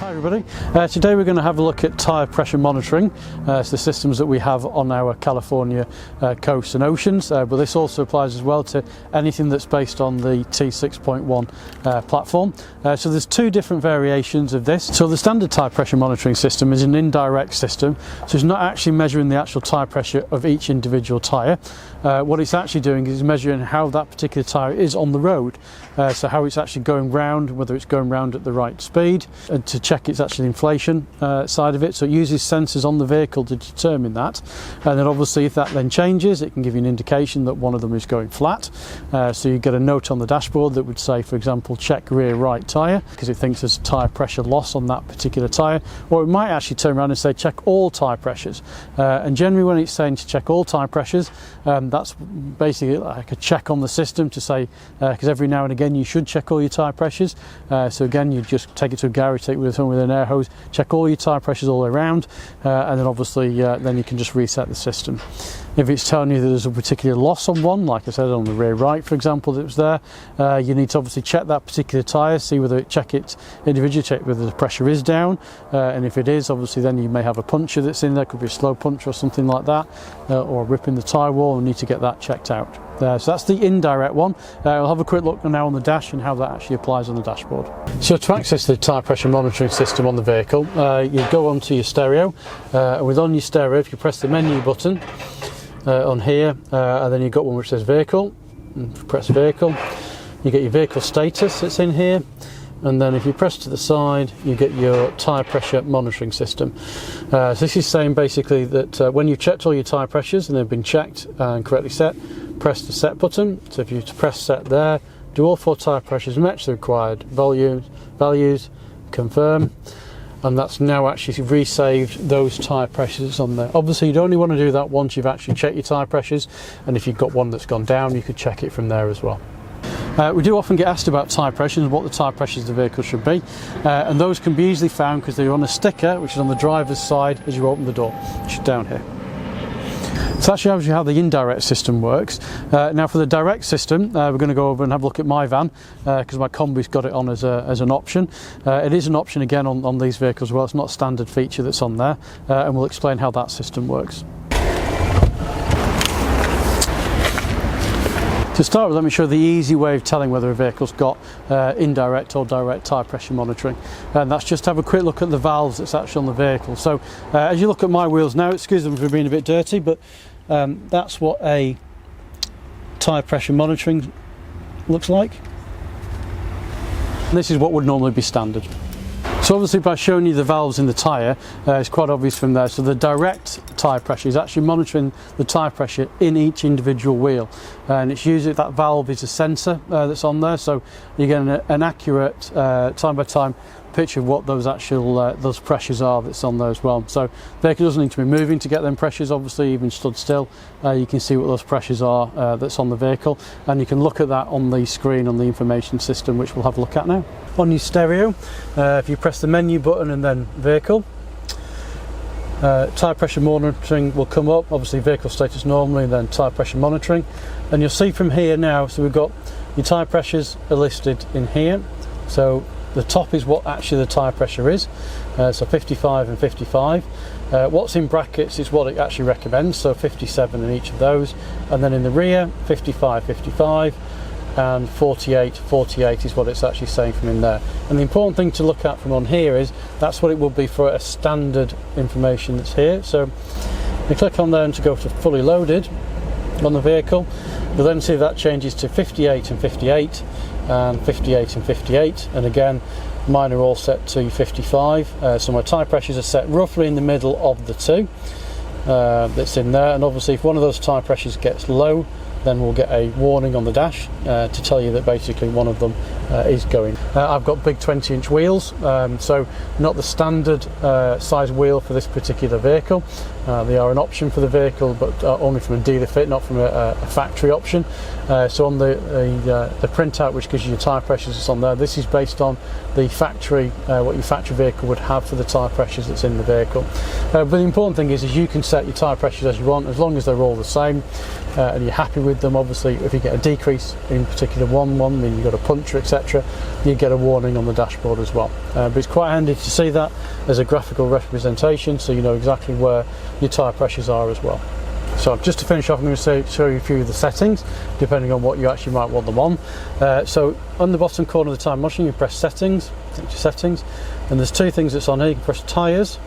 Hi everybody, today we're going to have a look at tyre pressure monitoring. It's the systems that we have on our California coasts and oceans, but this also applies as well to anything that's based on the T6.1 platform. So there's two different variations of this. So the standard tyre pressure monitoring system is an indirect system, so it's not actually measuring the actual tyre pressure of each individual tyre. What it's actually doing is measuring how that particular tyre is on the road, so how it's actually going round, whether it's going round at the right speed, and to check it's actually the inflation side of it. So it uses sensors on the vehicle to determine that, and then obviously if that then changes, it can give you an indication that one of them is going flat. So you get a note on the dashboard that would say, for example, check rear right tyre, because it thinks there's tyre pressure loss on that particular tyre, or it might actually turn around and say check all tyre pressures. And generally when it's saying to check all tyre pressures, that's basically like a check on the system to say, because every now and again you should check all your tyre pressures. So again, you just take it to a garage, take it with someone with an air hose, check all your tyre pressures all the way around, and then obviously then you can just reset the system. If it's telling you that there's a particular loss on one, like I said on the rear right for example that was there, you need to obviously check that particular tyre, see whether it individually, check whether the pressure is down, and if it is, obviously then you may have a puncture that's in there, could be a slow puncture or something like that, or ripping the tyre wall, and need to get that checked out. So that's the indirect one. We'll have a quick look now on the dash and how that actually applies on the dashboard. So to access the tyre pressure monitoring system on the vehicle, you go onto your stereo, and within your stereo, if you press the menu button on here, and then you've got one which says vehicle, and press vehicle, you get your vehicle status that's in here, and then if you press to the side you get your tyre pressure monitoring system. So this is saying basically that when you've checked all your tyre pressures and they've been checked and correctly set, press the set button. So if you press set there, do all 4 tyre pressures match the required values, confirm, and that's now actually resaved those tyre pressures on there. Obviously you'd only want to do that once you've actually checked your tyre pressures, and if you've got one that's gone down you could check it from there as well. We do often get asked about tyre pressures and what the tyre pressures of the vehicle should be, and those can be easily found because they're on a sticker which is on the driver's side as you open the door, which is down here. So that shows you how the indirect system works. Now for the direct system, we're going to go over and have a look at my van, because my combi's got it on as an option. It is an option again on these vehicles as well, it's not a standard feature that's on there, and we'll explain how that system works. To start with, let me show the easy way of telling whether a vehicle's got indirect or direct tyre pressure monitoring, and that's just to have a quick look at the valves that's actually on the vehicle. So as you look at my wheels now, excuse them for being a bit dirty, but that's what a tyre pressure monitoring looks like. And this is what would normally be standard. So obviously by showing you the valves in the tyre, it's quite obvious from there. So the direct tyre pressure is actually monitoring the tyre pressure in each individual wheel, and it's usually that valve is a sensor that's on there, so you get an accurate time by time picture of what those actual those pressures are that's on there as well. So the vehicle doesn't need to be moving to get them pressures, obviously even stood still you can see what those pressures are that's on the vehicle, and you can look at that on the screen on the information system, which we'll have a look at now. On your stereo, if you press the menu button and then vehicle, tyre pressure monitoring will come up, obviously vehicle status normally, and then tyre pressure monitoring, and you'll see from here now, so we've got your tyre pressures are listed in here. So the top is what actually the tyre pressure is, so 55 and 55. What's in brackets is what it actually recommends, so 57 in each of those, and then in the rear 55, 55, and 48, 48 is what it's actually saying from in there. And the important thing to look at from on here is that's what it will be for a standard information that's here. So you click on there and to go to fully loaded on the vehicle, you'll then see that changes to 58 and 58 and 58 and 58, and again mine are all set to 55, so my tyre pressures are set roughly in the middle of the two that's in there, and obviously if one of those tyre pressures gets low, then we'll get a warning on the dash to tell you that basically one of them is going. I've got big 20-inch wheels, so not the standard size wheel for this particular vehicle. They are an option for the vehicle, but only from a dealer fit, not from a factory option. So on the printout which gives you your tyre pressures that's on there, this is based on the factory, what your factory vehicle would have for the tyre pressures that's in the vehicle. But the important thing is you can set your tyre pressures as you want, as long as they're all the same and you're happy with with them, obviously if you get a decrease in particular one, then you've got a puncture, etc., you get a warning on the dashboard as well. But it's quite handy to see that as a graphical representation, so you know exactly where your tyre pressures are as well. So just to finish off, I'm going to show you a few of the settings depending on what you actually might want them on. So on the bottom corner of the tyre monitoring, you press settings, and there's two things that's on here. You can press tyres,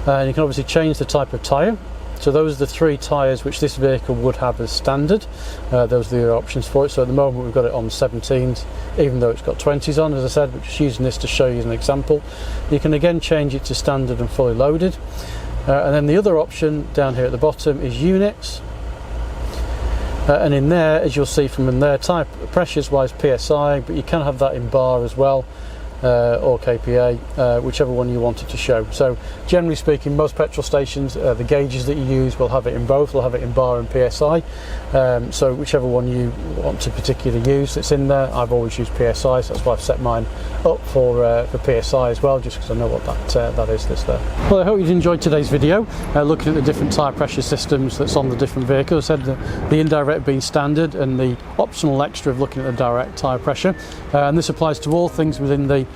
and you can obviously change the type of tyre. So those are the 3 tyres which this vehicle would have as standard. Those are the options for it. So at the moment we've got it on 17s, even though it's got 20s on, as I said, but just using this to show you as an example. You can again change it to standard and fully loaded. And then the other option down here at the bottom is units. And in there, as you'll see from in there, tyre pressures wise PSI, but you can have that in bar as well, or KPA, whichever one you wanted to show. So generally speaking, most petrol stations, the gauges that you use will have it in both, will have it in bar and PSI. So whichever one you want to particularly use that's in there, I've always used PSI, so that's why I've set mine up for PSI as well, just because I know what that is that's there. Well, I hope you've enjoyed today's video, looking at the different tyre pressure systems that's on the different vehicles. I said the indirect being standard and the optional extra of looking at the direct tyre pressure, and this applies to all things within this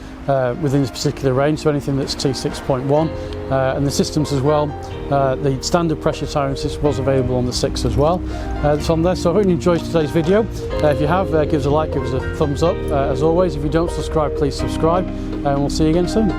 particular range, so anything that's T6.1, and the systems as well. The standard pressure tyre system was available on the 6 as well. That's on there. So I hope you enjoyed today's video. If you have, give us a like, give us a thumbs up. As always, if you don't subscribe, please subscribe, and we'll see you again soon.